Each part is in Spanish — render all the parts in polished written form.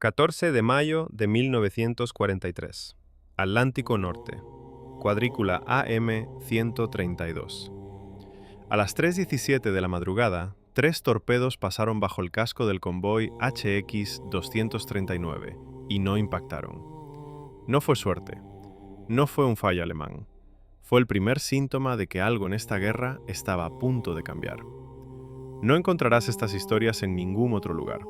14 de mayo de 1943. Atlántico Norte. Cuadrícula AM-132. A las 3:17 de la madrugada, 3 torpedos pasaron bajo el casco del convoy HX-239 y no impactaron. No fue suerte. No fue un fallo alemán. Fue el primer síntoma de que algo en esta guerra estaba a punto de cambiar. No encontrarás estas historias en ningún otro lugar.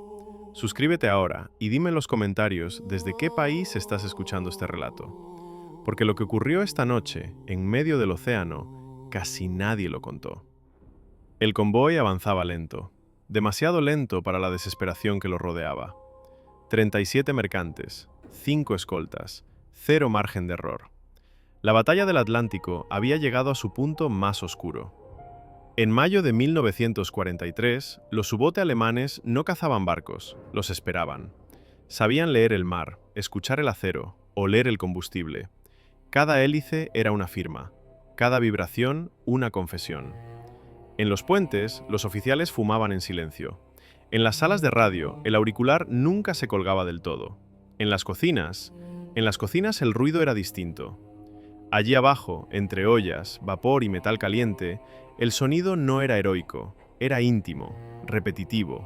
Suscríbete ahora y dime en los comentarios desde qué país estás escuchando este relato. Porque lo que ocurrió esta noche, en medio del océano, casi nadie lo contó. El convoy avanzaba lento, demasiado lento para la desesperación que lo rodeaba. 37 mercantes, 5 escoltas, 0 margen de error. La batalla del Atlántico había llegado a su punto más oscuro. En mayo de 1943, los U-bote alemanes no cazaban barcos, los esperaban. Sabían leer el mar, escuchar el acero, oler el combustible. Cada hélice era una firma, cada vibración una confesión. En los puentes, los oficiales fumaban en silencio. En las salas de radio, el auricular nunca se colgaba del todo. En las cocinas el ruido era distinto. Allí abajo, entre ollas, vapor y metal caliente, el sonido no era heroico, era íntimo, repetitivo,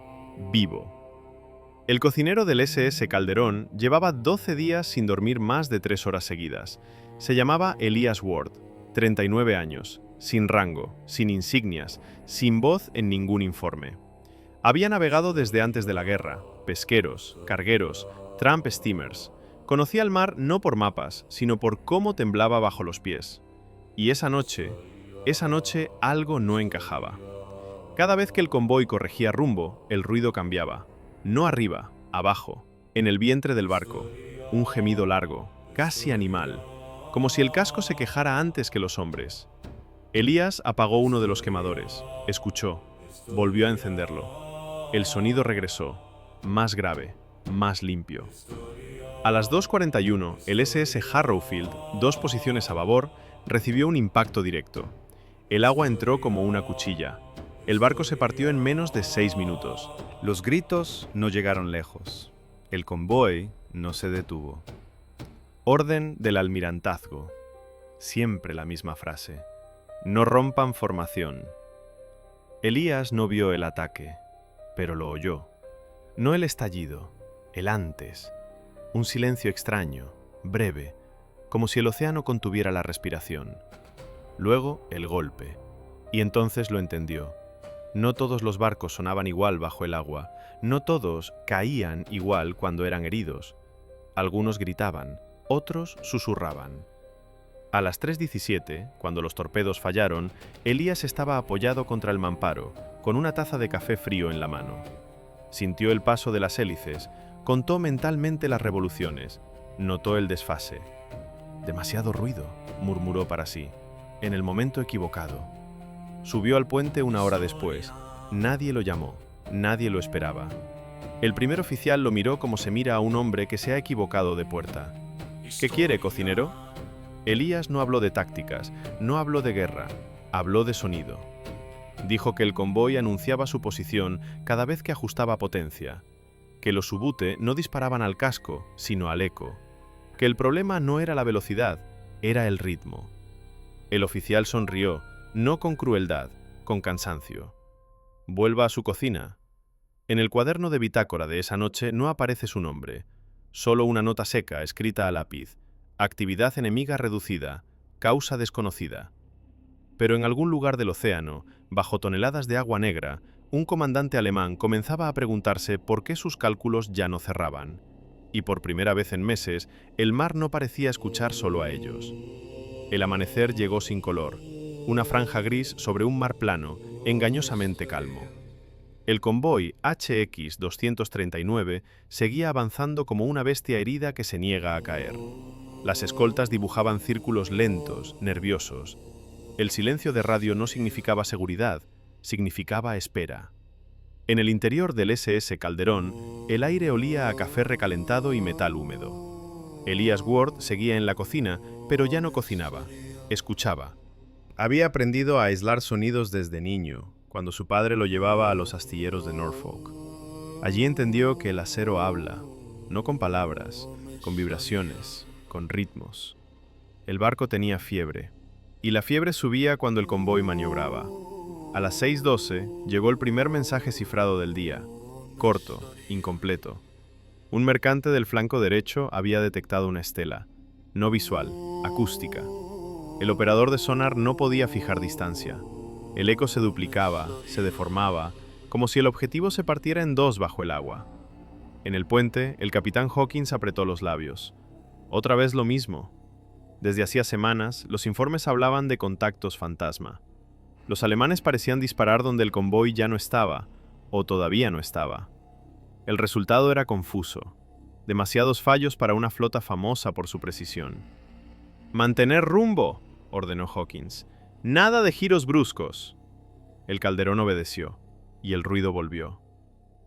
vivo. El cocinero del SS Calderón llevaba 12 días sin dormir más de 3 horas seguidas. Se llamaba Elias Ward, 39 años, sin rango, sin insignias, sin voz en ningún informe. Había navegado desde antes de la guerra, pesqueros, cargueros, tramp steamers. Conocía el mar no por mapas, sino por cómo temblaba bajo los pies. Y esa noche algo no encajaba. Cada vez que el convoy corregía rumbo, el ruido cambiaba. No arriba, abajo, en el vientre del barco. Un gemido largo, casi animal, como si el casco se quejara antes que los hombres. Elías apagó uno de los quemadores, escuchó, volvió a encenderlo. El sonido regresó, más grave, más limpio. A las 2:41, el SS Harrowfield, 2 posiciones a babor, recibió un impacto directo. El agua entró como una cuchilla. El barco se partió en menos de 6 minutos. Los gritos no llegaron lejos. El convoy no se detuvo. Orden del almirantazgo. Siempre la misma frase. No rompan formación. Elías no vio el ataque, pero lo oyó. No el estallido, el antes. Un silencio extraño, breve, como si el océano contuviera la respiración. Luego, el golpe. Y entonces lo entendió. No todos los barcos sonaban igual bajo el agua. No todos caían igual cuando eran heridos. Algunos gritaban, otros susurraban. A las 3:17, cuando los torpedos fallaron, Elías estaba apoyado contra el mamparo, con una taza de café frío en la mano. Sintió el paso de las hélices, contó mentalmente las revoluciones, notó el desfase. «Demasiado ruido», murmuró para sí, en el momento equivocado. Subió al puente 1 hora después. Nadie lo llamó, nadie lo esperaba. El primer oficial lo miró como se mira a un hombre que se ha equivocado de puerta. «¿Qué quiere, cocinero?» Elías no habló de tácticas, no habló de guerra, habló de sonido. Dijo que el convoy anunciaba su posición cada vez que ajustaba potencia, que los U-bote no disparaban al casco, sino al eco, que el problema no era la velocidad, era el ritmo. El oficial sonrió, no con crueldad, con cansancio. Vuelva a su cocina. En el cuaderno de bitácora de esa noche no aparece su nombre, solo una nota seca escrita a lápiz. Actividad enemiga reducida, causa desconocida. Pero en algún lugar del océano, bajo toneladas de agua negra, un comandante alemán comenzaba a preguntarse por qué sus cálculos ya no cerraban. Y por primera vez en meses, el mar no parecía escuchar solo a ellos. El amanecer llegó sin color, una franja gris sobre un mar plano, engañosamente calmo. El convoy HX-239 seguía avanzando como una bestia herida que se niega a caer. Las escoltas dibujaban círculos lentos, nerviosos. El silencio de radio no significaba seguridad, significaba espera. En el interior del SS Calderón, el aire olía a café recalentado y metal húmedo. Elías Ward seguía en la cocina, pero ya no cocinaba, escuchaba. Había aprendido a aislar sonidos desde niño, cuando su padre lo llevaba a los astilleros de Norfolk. Allí entendió que el acero habla, no con palabras, con vibraciones, con ritmos. El barco tenía fiebre, y la fiebre subía cuando el convoy maniobraba. A las 6:12 llegó el primer mensaje cifrado del día, corto, incompleto. Un mercante del flanco derecho había detectado una estela, no visual, acústica. El operador de sonar no podía fijar distancia. El eco se duplicaba, se deformaba, como si el objetivo se partiera en dos bajo el agua. En el puente, el capitán Hawkins apretó los labios. Otra vez lo mismo. Desde hacía semanas, los informes hablaban de contactos fantasma. Los alemanes parecían disparar donde el convoy ya no estaba, o todavía no estaba. El resultado era confuso. Demasiados fallos para una flota famosa por su precisión. «¡Mantener rumbo!», ordenó Hawkins. «¡Nada de giros bruscos!». El calderón obedeció, y el ruido volvió.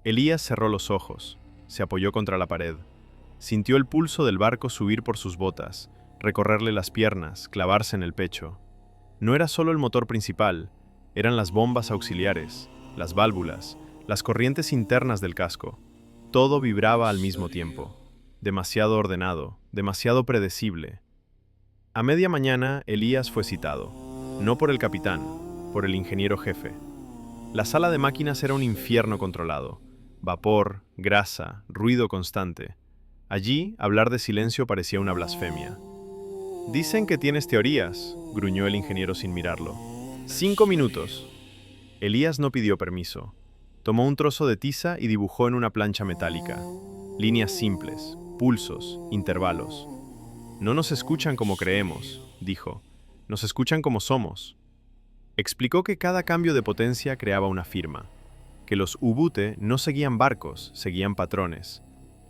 Elías cerró los ojos, se apoyó contra la pared. Sintió el pulso del barco subir por sus botas, recorrerle las piernas, clavarse en el pecho. No era solo el motor principal, eran las bombas auxiliares, las válvulas, las corrientes internas del casco. Todo vibraba al mismo tiempo. Demasiado ordenado, demasiado predecible. A media mañana, Elías fue citado. No por el capitán, por el ingeniero jefe. La sala de máquinas era un infierno controlado. Vapor, grasa, ruido constante. Allí, hablar de silencio parecía una blasfemia. «Dicen que tienes teorías», gruñó el ingeniero sin mirarlo. «5 minutos». Elías no pidió permiso. Tomó un trozo de tiza y dibujó en una plancha metálica. Líneas simples, pulsos, intervalos. «No nos escuchan como creemos», dijo. «Nos escuchan como somos». Explicó que cada cambio de potencia creaba una firma, que los U-Boote no seguían barcos, seguían patrones,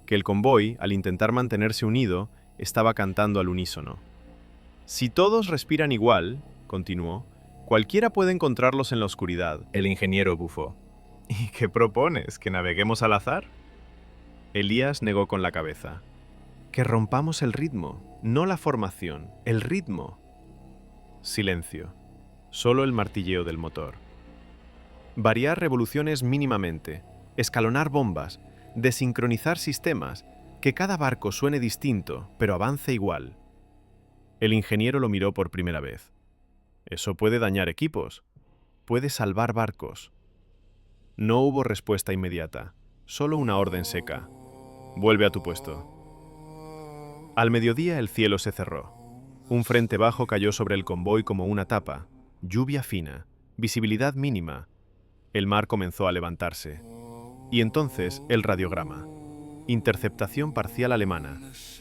que el convoy, al intentar mantenerse unido, estaba cantando al unísono. «Si todos respiran igual», continuó, «cualquiera puede encontrarlos en la oscuridad». El ingeniero bufó. «¿Y qué propones? ¿Que naveguemos al azar?» Elías negó con la cabeza. «Que rompamos el ritmo, no la formación, el ritmo». Silencio. Solo el martilleo del motor. Variar revoluciones mínimamente, escalonar bombas, desincronizar sistemas, que cada barco suene distinto, pero avance igual. El ingeniero lo miró por primera vez. «Eso puede dañar equipos. Puede salvar barcos». No hubo respuesta inmediata, solo una orden seca. «Vuelve a tu puesto». Al mediodía el cielo se cerró. Un frente bajo cayó sobre el convoy como una tapa. Lluvia fina, visibilidad mínima. El mar comenzó a levantarse. Y entonces el radiograma. Interceptación parcial alemana.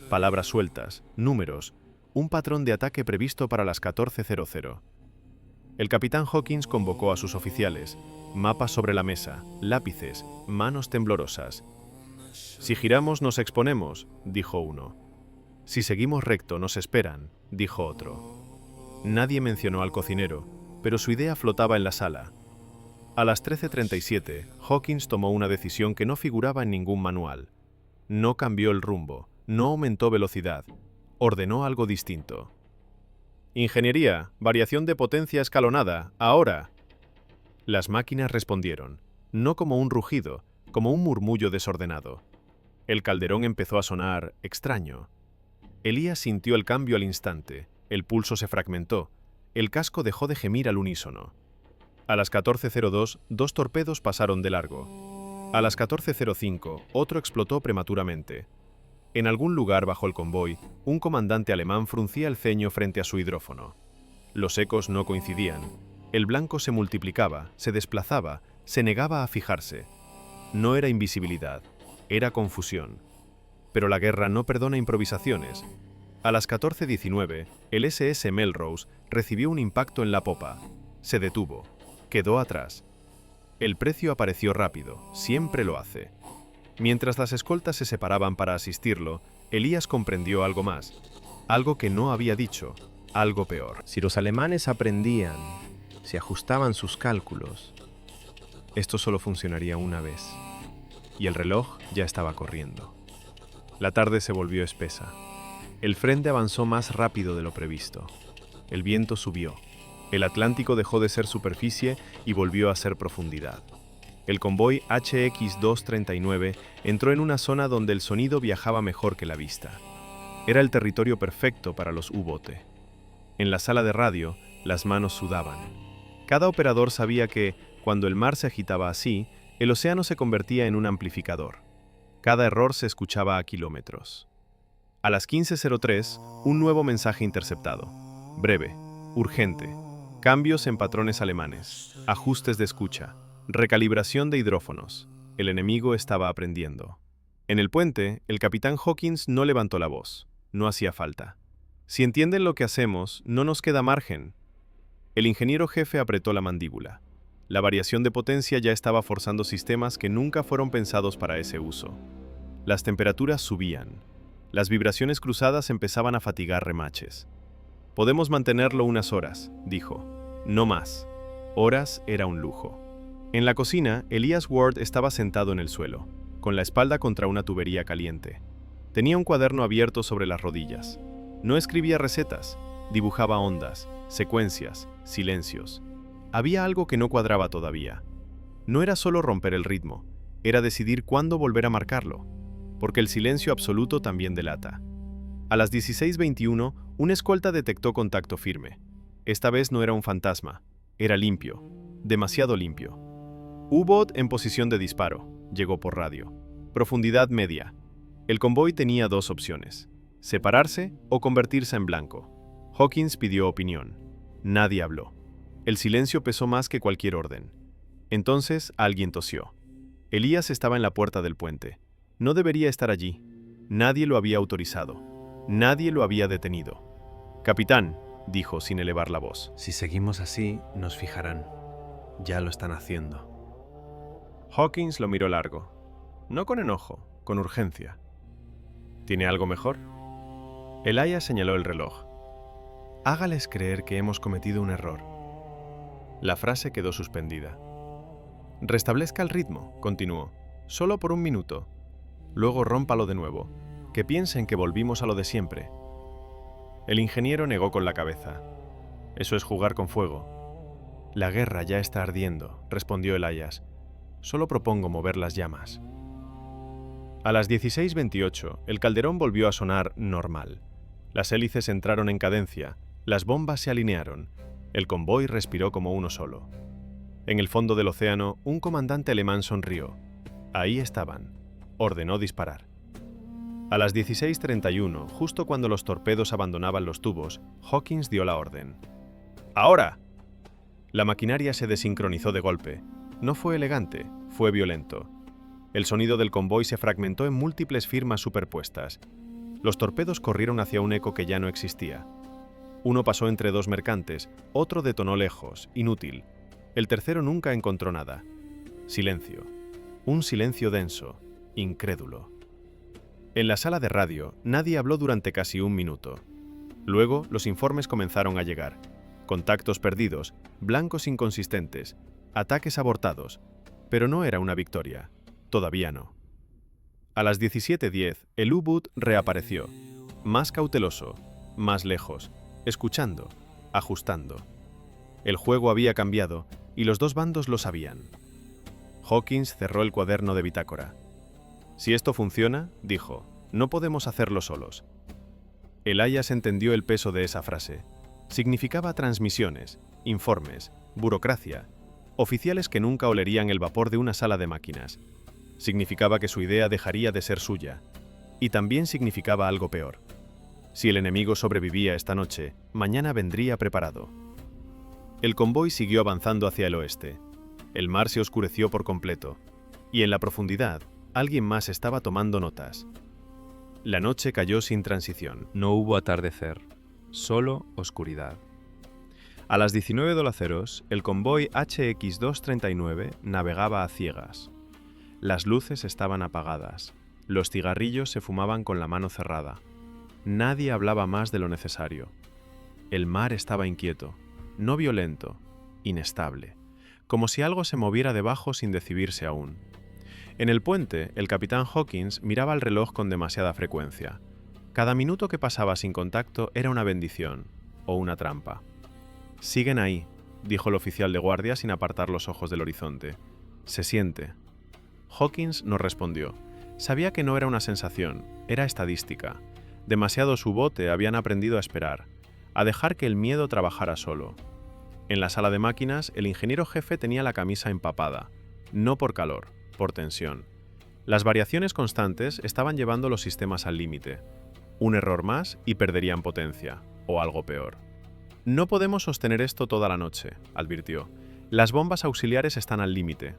Palabras sueltas, números, un patrón de ataque previsto para las 14:00. El capitán Hawkins convocó a sus oficiales. Mapas sobre la mesa, lápices, manos temblorosas. «Si giramos nos exponemos», dijo uno. «Si seguimos recto nos esperan», dijo otro. Nadie mencionó al cocinero, pero su idea flotaba en la sala. A las 13:37, Hawkins tomó una decisión que no figuraba en ningún manual. No cambió el rumbo, no aumentó velocidad, ordenó algo distinto. «Ingeniería, variación de potencia escalonada, ahora». Las máquinas respondieron, no como un rugido, como un murmullo desordenado. El calderón empezó a sonar extraño. Elías sintió el cambio al instante, el pulso se fragmentó, el casco dejó de gemir al unísono. A las 14:02, 2 torpedos pasaron de largo. A las 14:05, otro explotó prematuramente. En algún lugar bajo el convoy, un comandante alemán fruncía el ceño frente a su hidrófono. Los ecos no coincidían. El blanco se multiplicaba, se desplazaba, se negaba a fijarse. No era invisibilidad, era confusión. Pero la guerra no perdona improvisaciones. A las 14:19, el SS Melrose recibió un impacto en la popa. Se detuvo. Quedó atrás. El precio apareció rápido, siempre lo hace. Mientras las escoltas se separaban para asistirlo, Elías comprendió algo más. Algo que no había dicho, algo peor. Si los alemanes aprendían, si ajustaban sus cálculos, esto solo funcionaría una vez. Y el reloj ya estaba corriendo. La tarde se volvió espesa. El frente avanzó más rápido de lo previsto. El viento subió. El Atlántico dejó de ser superficie y volvió a ser profundidad. El convoy HX-239 entró en una zona donde el sonido viajaba mejor que la vista. Era el territorio perfecto para los U-bote. En la sala de radio, las manos sudaban. Cada operador sabía que, cuando el mar se agitaba así, el océano se convertía en un amplificador. Cada error se escuchaba a kilómetros. A las 15:03, un nuevo mensaje interceptado. Breve, urgente. Cambios en patrones alemanes. Ajustes de escucha. Recalibración de hidrófonos. El enemigo estaba aprendiendo. En el puente, el capitán Hawkins no levantó la voz. No hacía falta. Si entienden lo que hacemos, no nos queda margen. El ingeniero jefe apretó la mandíbula. La variación de potencia ya estaba forzando sistemas que nunca fueron pensados para ese uso. Las temperaturas subían. Las vibraciones cruzadas empezaban a fatigar remaches. Podemos mantenerlo unas horas, dijo. No más. Horas era un lujo. En la cocina, Elias Ward estaba sentado en el suelo, con la espalda contra una tubería caliente. Tenía un cuaderno abierto sobre las rodillas. No escribía recetas, dibujaba ondas, secuencias, silencios. Había algo que no cuadraba todavía. No era solo romper el ritmo, era decidir cuándo volver a marcarlo, porque el silencio absoluto también delata. A las 16:21, un escolta detectó contacto firme. Esta vez no era un fantasma, era limpio, demasiado limpio. U-boat en posición de disparo, llegó por radio. Profundidad media. El convoy tenía dos opciones: separarse o convertirse en blanco. Hawkins pidió opinión. Nadie habló. El silencio pesó más que cualquier orden. Entonces alguien tosió. Elías estaba en la puerta del puente. No debería estar allí. Nadie lo había autorizado. Nadie lo había detenido. «Capitán», dijo sin elevar la voz. Si seguimos así, nos fijarán. Ya lo están haciendo. Hawkins lo miró largo. No con enojo, con urgencia. ¿Tiene algo mejor? Elias señaló el reloj. Hágales creer que hemos cometido un error. La frase quedó suspendida. Restablezca el ritmo, continuó. Solo por un minuto. Luego rómpalo de nuevo. Que piensen que volvimos a lo de siempre. El ingeniero negó con la cabeza. Eso es jugar con fuego. La guerra ya está ardiendo, respondió Elias. Solo propongo mover las llamas. A las 16:28, el calderón volvió a sonar normal. Las hélices entraron en cadencia, las bombas se alinearon, el convoy respiró como uno solo. En el fondo del océano, un comandante alemán sonrió. Ahí estaban. Ordenó disparar. A las 16:31, justo cuando los torpedos abandonaban los tubos, Hawkins dio la orden. ¡Ahora! La maquinaria se desincronizó de golpe. No fue elegante, fue violento. El sonido del convoy se fragmentó en múltiples firmas superpuestas. Los torpedos corrieron hacia un eco que ya no existía. Uno pasó entre dos mercantes, otro detonó lejos, inútil. El tercero nunca encontró nada. Silencio. Un silencio denso, incrédulo. En la sala de radio, nadie habló durante casi un minuto. Luego, los informes comenzaron a llegar. Contactos perdidos, blancos inconsistentes, ataques abortados. Pero no era una victoria. Todavía no. A las 17:10, el U-boot reapareció. Más cauteloso, más lejos, escuchando, ajustando. El juego había cambiado y los dos bandos lo sabían. Hawkins cerró el cuaderno de bitácora. Si esto funciona, dijo, no podemos hacerlo solos. Elias entendió el peso de esa frase. Significaba transmisiones, informes, burocracia, oficiales que nunca olerían el vapor de una sala de máquinas. Significaba que su idea dejaría de ser suya. Y también significaba algo peor. Si el enemigo sobrevivía esta noche, mañana vendría preparado. El convoy siguió avanzando hacia el oeste. El mar se oscureció por completo. Y en la profundidad, alguien más estaba tomando notas. La noche cayó sin transición. No hubo atardecer, solo oscuridad. A las 19:00, el convoy HX-239 navegaba a ciegas. Las luces estaban apagadas. Los cigarrillos se fumaban con la mano cerrada. Nadie hablaba más de lo necesario. El mar estaba inquieto, no violento, inestable, como si algo se moviera debajo sin decidirse aún. En el puente, el capitán Hawkins miraba el reloj con demasiada frecuencia. Cada minuto que pasaba sin contacto era una bendición o una trampa. «Siguen ahí», dijo el oficial de guardia sin apartar los ojos del horizonte. Se siente. Hawkins no respondió. Sabía que no era una sensación, era estadística. Demasiados U-bote habían aprendido a esperar, a dejar que el miedo trabajara solo. En la sala de máquinas, el ingeniero jefe tenía la camisa empapada, no por calor, por tensión. Las variaciones constantes estaban llevando los sistemas al límite. Un error más y perderían potencia, o algo peor. No podemos sostener esto toda la noche, advirtió. Las bombas auxiliares están al límite.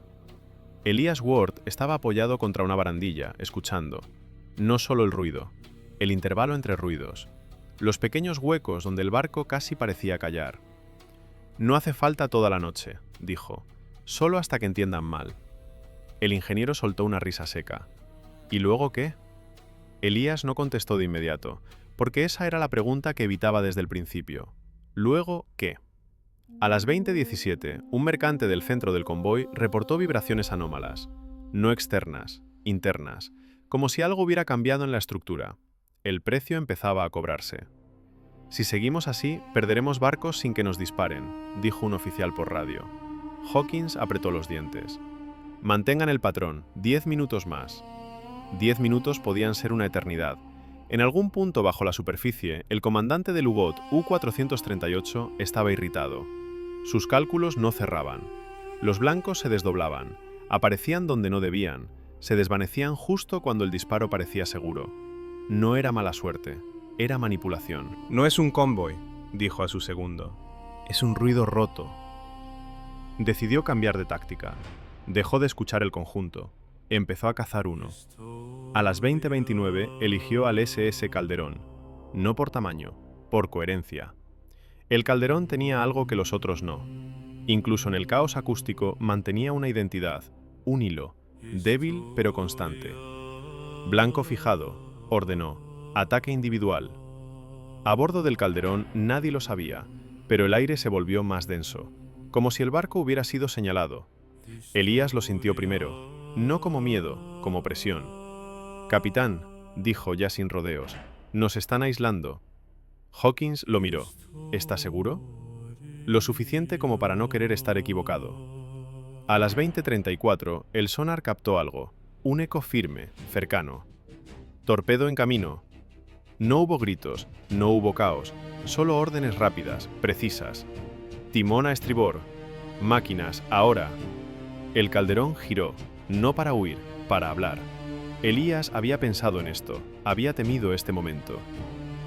Elias Ward estaba apoyado contra una barandilla, escuchando. No solo el ruido, el intervalo entre ruidos, los pequeños huecos donde el barco casi parecía callar. No hace falta toda la noche, dijo, solo hasta que entiendan mal. El ingeniero soltó una risa seca. ¿Y luego qué? Elías no contestó de inmediato, porque esa era la pregunta que evitaba desde el principio. ¿Luego qué? A las 20:17, un mercante del centro del convoy reportó vibraciones anómalas, no externas, internas, como si algo hubiera cambiado en la estructura. El precio empezaba a cobrarse. Si seguimos así, perderemos barcos sin que nos disparen, dijo un oficial por radio. Hawkins apretó los dientes. Mantengan el patrón, 10 minutos más. 10 minutos podían ser una eternidad. En algún punto bajo la superficie, el comandante del U-Boot U-438 estaba irritado. Sus cálculos no cerraban. Los blancos se desdoblaban, aparecían donde no debían, se desvanecían justo cuando el disparo parecía seguro. No era mala suerte, era manipulación. No es un convoy, dijo a su segundo. Es un ruido roto. Decidió cambiar de táctica. Dejó de escuchar el conjunto. Empezó a cazar uno. A las 20:29 eligió al SS Calderón. No por tamaño, por coherencia. El Calderón tenía algo que los otros no. Incluso en el caos acústico mantenía una identidad, un hilo, débil pero constante. Blanco fijado, ordenó, ataque individual. A bordo del Calderón nadie lo sabía, pero el aire se volvió más denso, como si el barco hubiera sido señalado. Elías lo sintió primero, no como miedo, como presión. «Capitán», dijo ya sin rodeos, «nos están aislando». Hawkins lo miró. «¿Está seguro?» Lo suficiente como para no querer estar equivocado. A las 20:34, el sonar captó algo, un eco firme, cercano. «Torpedo en camino». No hubo gritos, no hubo caos, solo órdenes rápidas, precisas. «Timón a estribor». «Máquinas, ahora». El Calderón giró, no para huir, para hablar. Elías había pensado en esto, había temido este momento.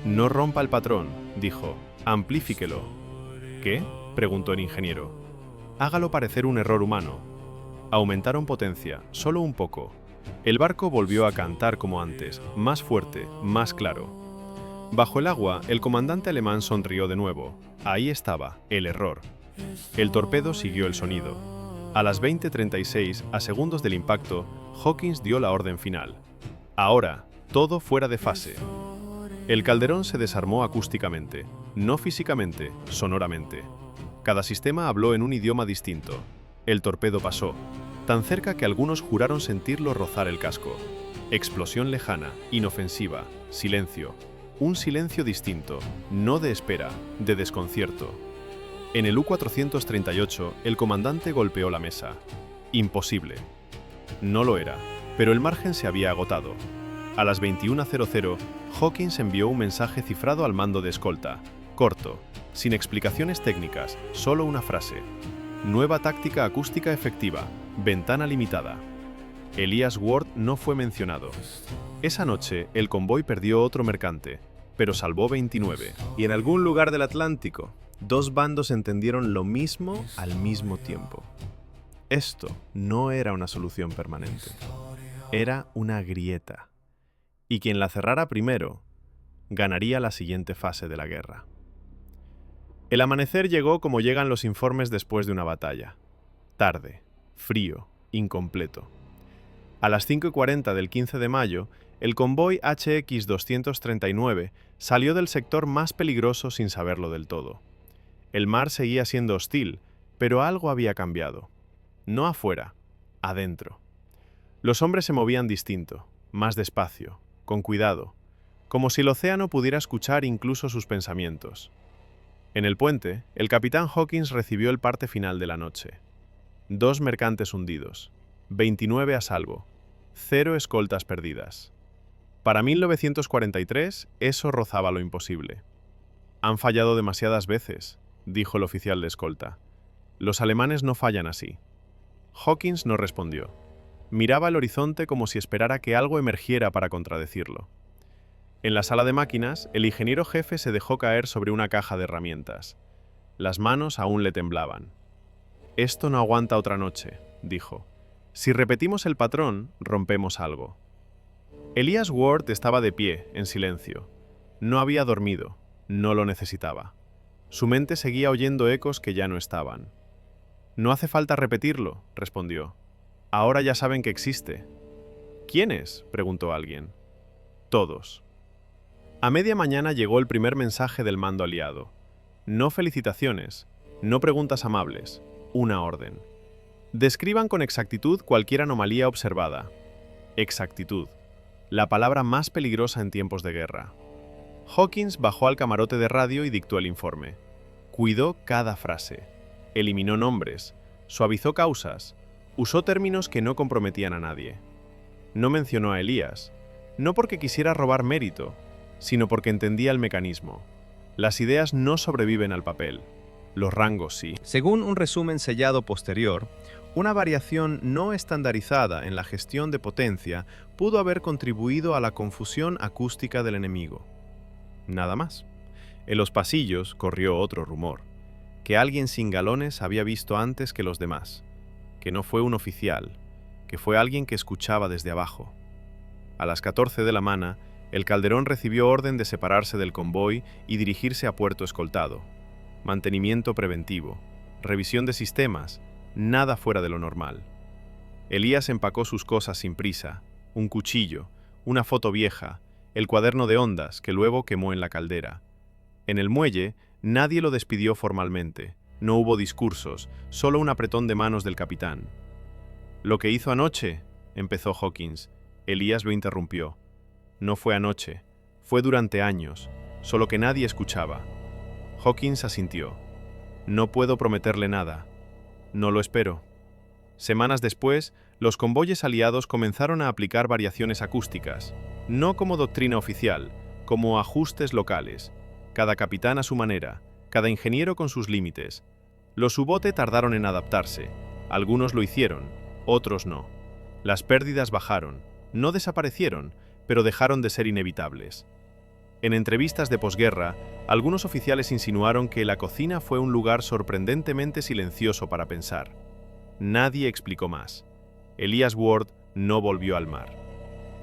«No rompa el patrón», dijo, «amplifíquelo». «¿Qué?», preguntó el ingeniero. «Hágalo parecer un error humano». Aumentaron potencia, solo un poco. El barco volvió a cantar como antes, más fuerte, más claro. Bajo el agua, el comandante alemán sonrió de nuevo. Ahí estaba, el error. El torpedo siguió el sonido. A las 20:36, a segundos del impacto, Hawkins dio la orden final. «Ahora, todo fuera de fase». El Calderón se desarmó acústicamente, no físicamente, sonoramente. Cada sistema habló en un idioma distinto. El torpedo pasó, tan cerca que algunos juraron sentirlo rozar el casco. Explosión lejana, inofensiva, silencio. Un silencio distinto, no de espera, de desconcierto. En el U-438, el comandante golpeó la mesa. Imposible. No lo era, pero el margen se había agotado. A las 21:00, Hawkins envió un mensaje cifrado al mando de escolta, corto, sin explicaciones técnicas, solo una frase. Nueva táctica acústica efectiva, ventana limitada. Elias Ward no fue mencionado. Esa noche, el convoy perdió otro mercante, pero salvó 29. Y en algún lugar del Atlántico, dos bandos entendieron lo mismo al mismo tiempo. Esto no era una solución permanente. Era una grieta. Y quien la cerrara primero, ganaría la siguiente fase de la guerra. El amanecer llegó como llegan los informes después de una batalla. Tarde, frío, incompleto. A las 5:40 del 15 de mayo, el convoy HX-239 salió del sector más peligroso sin saberlo del todo. El mar seguía siendo hostil, pero algo había cambiado. No afuera, adentro. Los hombres se movían distinto, más despacio, con cuidado, como si el océano pudiera escuchar incluso sus pensamientos. En el puente, el capitán Hawkins recibió el parte final de la noche. 2 mercantes hundidos, 29 a salvo, 0 escoltas perdidas. Para 1943, eso rozaba lo imposible. Han fallado demasiadas veces, dijo el oficial de escolta. Los alemanes no fallan así. Hawkins no respondió. Miraba el horizonte como si esperara que algo emergiera para contradecirlo. En la sala de máquinas, el ingeniero jefe se dejó caer sobre una caja de herramientas. Las manos aún le temblaban. «Esto no aguanta otra noche», dijo. «Si repetimos el patrón, rompemos algo». Elias Ward estaba de pie, en silencio. No había dormido, no lo necesitaba. Su mente seguía oyendo ecos que ya no estaban. «No hace falta repetirlo», respondió. «Ahora ya saben que existe». «¿Quiénes?», preguntó alguien. «Todos». A media mañana llegó el primer mensaje del mando aliado. No felicitaciones, no preguntas amables, una orden. Describan con exactitud cualquier anomalía observada. Exactitud, la palabra más peligrosa en tiempos de guerra. Hawkins bajó al camarote de radio y dictó el informe. Cuidó cada frase. Eliminó nombres, suavizó causas, usó términos que no comprometían a nadie. No mencionó a Elías, no porque quisiera robar mérito, sino porque entendía el mecanismo. Las ideas no sobreviven al papel, los rangos sí. Según un resumen sellado posterior, una variación no estandarizada en la gestión de potencia pudo haber contribuido a la confusión acústica del enemigo. Nada más. En los pasillos corrió otro rumor, que alguien sin galones había visto antes que los demás, que no fue un oficial, que fue alguien que escuchaba desde abajo. A las 14 de la mañana, el Calderón recibió orden de separarse del convoy y dirigirse a puerto escoltado. Mantenimiento preventivo, revisión de sistemas, nada fuera de lo normal. Elías empacó sus cosas sin prisa, un cuchillo, una foto vieja, el cuaderno de ondas que luego quemó en la caldera. En el muelle, nadie lo despidió formalmente, no hubo discursos, solo un apretón de manos del capitán. «Lo que hizo anoche», empezó Hawkins. Elías lo interrumpió. «No fue anoche, fue durante años, solo que nadie escuchaba». Hawkins asintió. «No puedo prometerle nada. No lo espero». Semanas después, los convoyes aliados comenzaron a aplicar variaciones acústicas, no como doctrina oficial, como ajustes locales, cada capitán a su manera, cada ingeniero con sus límites. Los U-bote tardaron en adaptarse, algunos lo hicieron, otros no. Las pérdidas bajaron, no desaparecieron, pero dejaron de ser inevitables. En entrevistas de posguerra, algunos oficiales insinuaron que la cocina fue un lugar sorprendentemente silencioso para pensar. Nadie explicó más. Elias Ward no volvió al mar.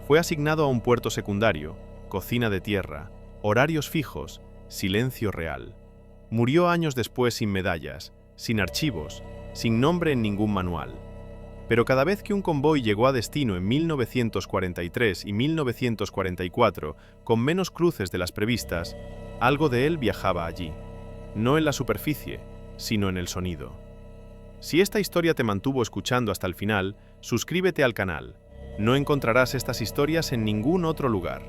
Fue asignado a un puerto secundario, cocina de tierra, horarios fijos, silencio real. Murió años después sin medallas, sin archivos, sin nombre en ningún manual. Pero cada vez que un convoy llegó a destino en 1943 y 1944, con menos cruces de las previstas, algo de él viajaba allí. No en la superficie, sino en el sonido. Si esta historia te mantuvo escuchando hasta el final, suscríbete al canal. No encontrarás estas historias en ningún otro lugar.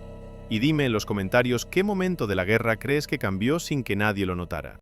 Y dime en los comentarios qué momento de la guerra crees que cambió sin que nadie lo notara.